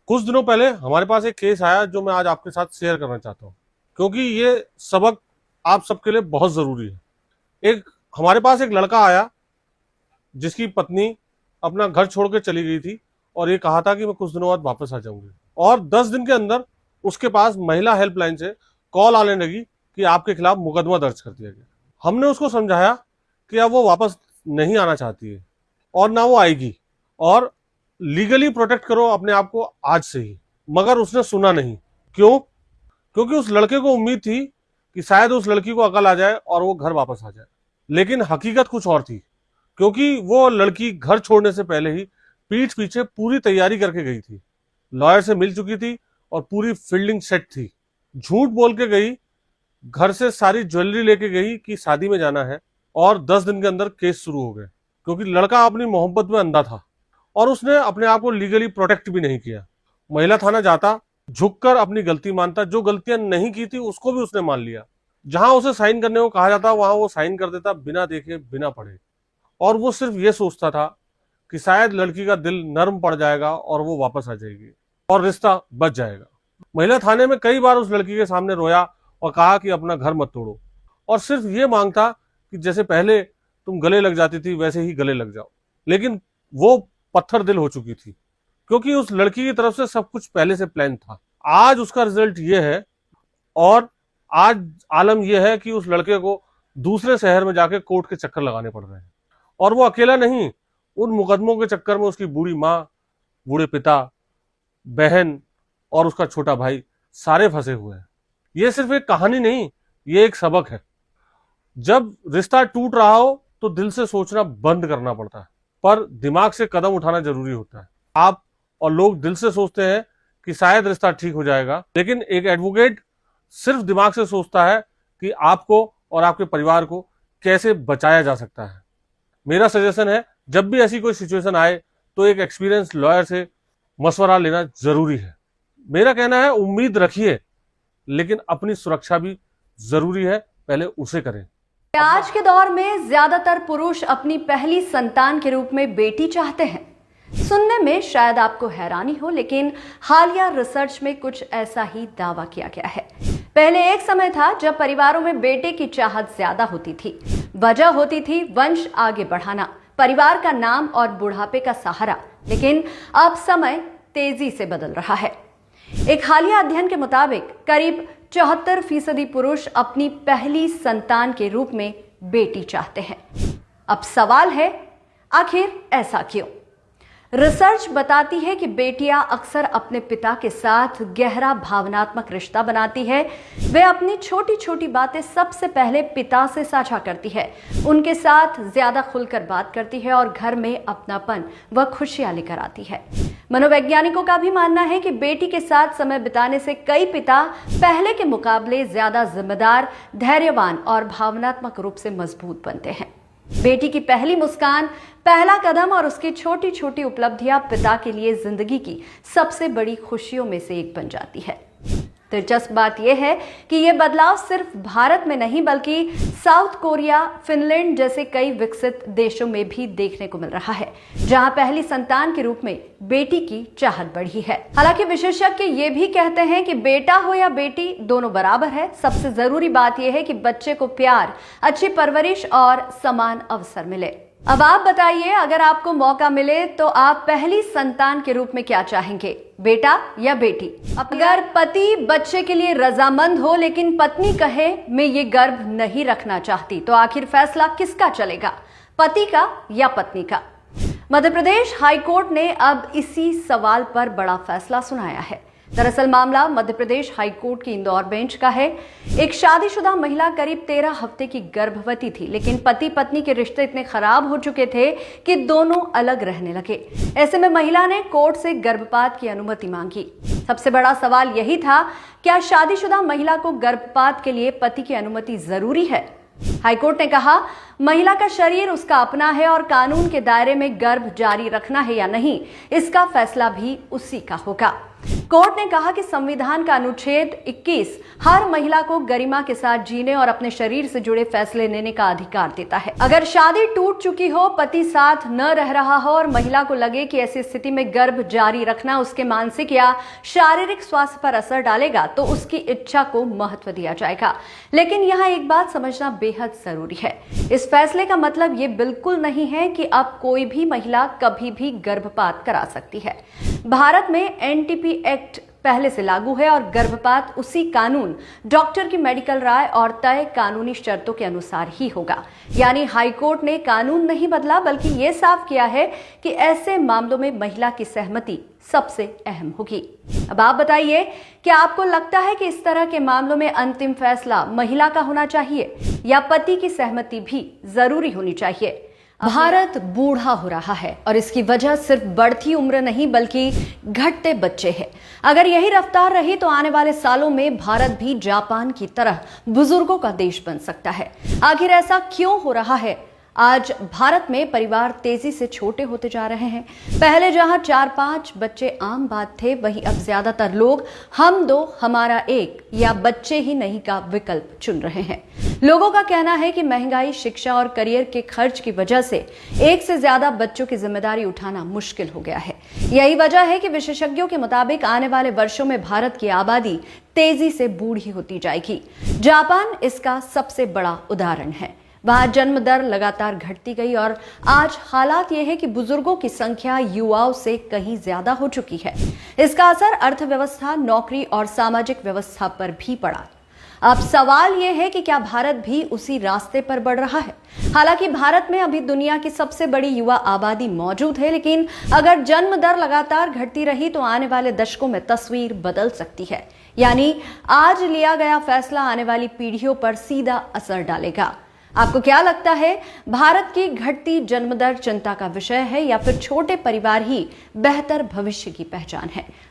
कुछ दिनों पहले हमारे पास एक केस आया जो मैं आज आपके साथ शेयर करना चाहता हूँ, क्योंकि ये सबक आप सबके लिए बहुत जरूरी है। हमारे पास एक लड़का आया जिसकी पत्नी अपना घर छोड़ के चली गई थी और ये कहा था कि मैं कुछ दिनों बाद वापस आ जाऊंगी, और 10 दिन के अंदर उसके पास महिला हेल्पलाइन से कॉल आने लगी कि आपके खिलाफ मुकदमा दर्ज कर दिया गया। हमने उसको समझाया कि अब वो वापस नहीं आना चाहती है और ना वो आएगी, और लीगली प्रोटेक्ट करो अपने आप को आज से ही। मगर उसने सुना नहीं। क्यों? क्योंकि उस लड़के को उम्मीद थी कि शायद उस लड़की को अकल आ जाए और वो घर वापस आ जाए, लेकिन हकीकत कुछ और थी। क्योंकि वो लड़की घर छोड़ने से पहले ही पीठ पीछे पूरी तैयारी करके गई थी, लॉयर से मिल चुकी थी और पूरी फील्डिंग सेट थी। झूठ बोल के गई, घर से सारी ज्वेलरी लेके गई कि शादी में जाना है, और 10 दिन के अंदर केस शुरू हो गए। क्योंकि लड़का अपनी मोहब्बत में अंधा था और उसने अपने आप को लीगली प्रोटेक्ट भी नहीं किया। महिला थाना जाता, झुककर अपनी गलती मानता, जो गलतियां नहीं की थी उसको भी उसने मान लिया। जहां उसे साइन करने को कहा जाता वहां वो साइन कर देता, बिना देखे बिना पढ़े। और वो सिर्फ ये सोचता था कि शायद लड़की का दिल नर्म पड़ जाएगा और वो वापस आ जाएगी और रिश्ता बच जाएगा। महिला थाने में कई बार उस लड़की के सामने रोया और कहा कि अपना घर मत तोड़ो, और सिर्फ ये मांगता कि जैसे पहले तुम गले लग जाती थी वैसे ही गले लग जाओ। लेकिन वो पत्थर दिल हो चुकी थी, क्योंकि उस लड़की की तरफ से सब कुछ पहले से प्लान था। आज उसका रिजल्ट ये है, और आज आलम यह है कि उस लड़के को दूसरे शहर में जाके कोर्ट के चक्कर लगाने पड़ रहे हैं। और वो अकेला नहीं, उन मुकदमों के चक्कर में उसकी बूढ़ी माँ, बूढ़े पिता, बहन और उसका छोटा भाई सारे फंसे हुए हैं। ये सिर्फ एक कहानी नहीं, ये एक सबक है। जब रिश्ता टूट रहा हो तो दिल से सोचना बंद करना पड़ता है, पर दिमाग से कदम उठाना जरूरी होता है। आप और लोग दिल से सोचते हैं कि शायद रिश्ता ठीक हो जाएगा, लेकिन एक एडवोकेट सिर्फ दिमाग से सोचता है कि आपको और आपके परिवार को कैसे बचाया जा सकता है। मेरा सजेशन है, जब भी ऐसी कोई सिचुएशन आए तो एक एक्सपीरियंस लॉयर से मशवरा लेना जरूरी है। मेरा कहना है, उम्मीद रखिए, लेकिन अपनी सुरक्षा भी जरूरी है, पहले उसे करें। आज के दौर में ज्यादातर पुरुष अपनी पहली संतान के रूप में बेटी चाहते हैं। सुनने में शायद आपको हैरानी हो, लेकिन हालिया रिसर्च में कुछ ऐसा ही दावा किया गया है। पहले एक समय था जब परिवारों में बेटे की चाहत ज्यादा होती थी। वजह होती थी वंश आगे बढ़ाना, परिवार का नाम और बुढ़ापे का सहारा। लेकिन अब समय तेजी से बदल रहा है। एक हालिया अध्ययन के मुताबिक करीब 74% पुरुष अपनी पहली संतान के रूप में बेटी चाहते हैं। अब सवाल है, आखिर ऐसा क्यों? रिसर्च बताती है कि बेटियां अक्सर अपने पिता के साथ गहरा भावनात्मक रिश्ता बनाती है। वे अपनी छोटी छोटी बातें सबसे पहले पिता से साझा करती है, उनके साथ ज्यादा खुलकर बात करती है और घर में अपनापन व खुशियां लेकर आती है। मनोवैज्ञानिकों का भी मानना है कि बेटी के साथ समय बिताने से कई पिता पहले के मुकाबले ज्यादा जिम्मेदार, धैर्यवान और भावनात्मक रूप से मजबूत बनते हैं। बेटी की पहली मुस्कान, पहला कदम और उसकी छोटी छोटी उपलब्धियां पिता के लिए जिंदगी की सबसे बड़ी खुशियों में से एक बन जाती है। दिलचस्प बात यह है कि यह बदलाव सिर्फ भारत में नहीं, बल्कि साउथ कोरिया, फिनलैंड जैसे कई विकसित देशों में भी देखने को मिल रहा है, जहां पहली संतान के रूप में बेटी की चाहत बढ़ी है। हालांकि विशेषज्ञ ये भी कहते हैं कि बेटा हो या बेटी, दोनों बराबर है। सबसे जरूरी बात यह है कि बच्चे को प्यार, अच्छी परवरिश और समान अवसर मिले। अब आप बताइए, अगर आपको मौका मिले तो आप पहली संतान के रूप में क्या चाहेंगे, बेटा या बेटी? अगर पति बच्चे के लिए रजामंद हो लेकिन पत्नी कहे मैं ये गर्भ नहीं रखना चाहती, तो आखिर फैसला किसका चलेगा, पति का या पत्नी का? मध्य प्रदेश हाईकोर्ट ने अब इसी सवाल पर बड़ा फैसला सुनाया है। दरअसल मामला मध्य प्रदेश हाईकोर्ट की इंदौर बेंच का है। एक शादीशुदा महिला करीब 13 हफ्ते की गर्भवती थी, लेकिन पति पत्नी के रिश्ते इतने खराब हो चुके थे कि दोनों अलग रहने लगे। ऐसे में महिला ने कोर्ट से गर्भपात की अनुमति मांगी। सबसे बड़ा सवाल यही था, क्या शादीशुदा महिला को गर्भपात के लिए पति की अनुमति जरूरी है? हाईकोर्ट ने कहा, महिला का शरीर उसका अपना है और कानून के दायरे में गर्भ जारी रखना है या नहीं, इसका फैसला भी उसी का होगा। कोर्ट ने कहा कि संविधान का अनुच्छेद 21 हर महिला को गरिमा के साथ जीने और अपने शरीर से जुड़े फैसले लेने का अधिकार देता है। अगर शादी टूट चुकी हो, पति साथ न रह रहा हो और महिला को लगे कि ऐसी स्थिति में गर्भ जारी रखना उसके मानसिक या शारीरिक स्वास्थ्य पर असर डालेगा, तो उसकी इच्छा को महत्व दिया जाएगा। लेकिन यहाँ एक बात समझना बेहद जरूरी है। इस फैसले का मतलब ये बिल्कुल नहीं है कि अब कोई भी महिला कभी भी गर्भपात करा सकती है। भारत में एनटीपी एक्ट पहले से लागू है और गर्भपात उसी कानून, डॉक्टर की मेडिकल राय और तय कानूनी शर्तों के अनुसार ही होगा। यानी हाईकोर्ट ने कानून नहीं बदला, बल्कि ये साफ किया है कि ऐसे मामलों में महिला की सहमति सबसे अहम होगी। अब आप बताइए, क्या आपको लगता है कि इस तरह के मामलों में अंतिम फैसला महिला का होना चाहिए या पति की सहमति भी जरूरी होनी चाहिए? भारत बूढ़ा हो रहा है और इसकी वजह सिर्फ बढ़ती उम्र नहीं बल्कि घटते बच्चे हैं। अगर यही रफ्तार रही तो आने वाले सालों में भारत भी जापान की तरह बुजुर्गों का देश बन सकता है। आखिर ऐसा क्यों हो रहा है? आज भारत में परिवार तेजी से छोटे होते जा रहे हैं। पहले जहां 4-5 बच्चे आम बात थे, वहीं अब ज्यादातर लोग हम दो हमारा एक या बच्चे ही नहीं का विकल्प चुन रहे हैं। लोगों का कहना है कि महंगाई, शिक्षा और करियर के खर्च की वजह से एक से ज्यादा बच्चों की जिम्मेदारी उठाना मुश्किल हो गया है। यही वजह है कि विशेषज्ञों के मुताबिक आने वाले वर्षों में भारत की आबादी तेजी से बूढ़ी होती जाएगी। जापान इसका सबसे बड़ा उदाहरण है। वहां जन्म दर लगातार घटती गई और आज हालात यह है कि बुजुर्गों की संख्या युवाओं से कहीं ज्यादा हो चुकी है। इसका असर अर्थव्यवस्था, नौकरी और सामाजिक व्यवस्था पर भी पड़ा। अब सवाल यह है कि क्या भारत भी उसी रास्ते पर बढ़ रहा है? हालांकि भारत में अभी दुनिया की सबसे बड़ी युवा आबादी मौजूद है, लेकिन अगर जन्म दर लगातार घटती रही तो आने वाले दशकों में तस्वीर बदल सकती है। यानी आज लिया गया फैसला आने वाली पीढ़ियों पर सीधा असर डालेगा। आपको क्या लगता है, भारत की घटती जन्म दर चिंता का विषय है या फिर छोटे परिवार ही बेहतर भविष्य की पहचान है?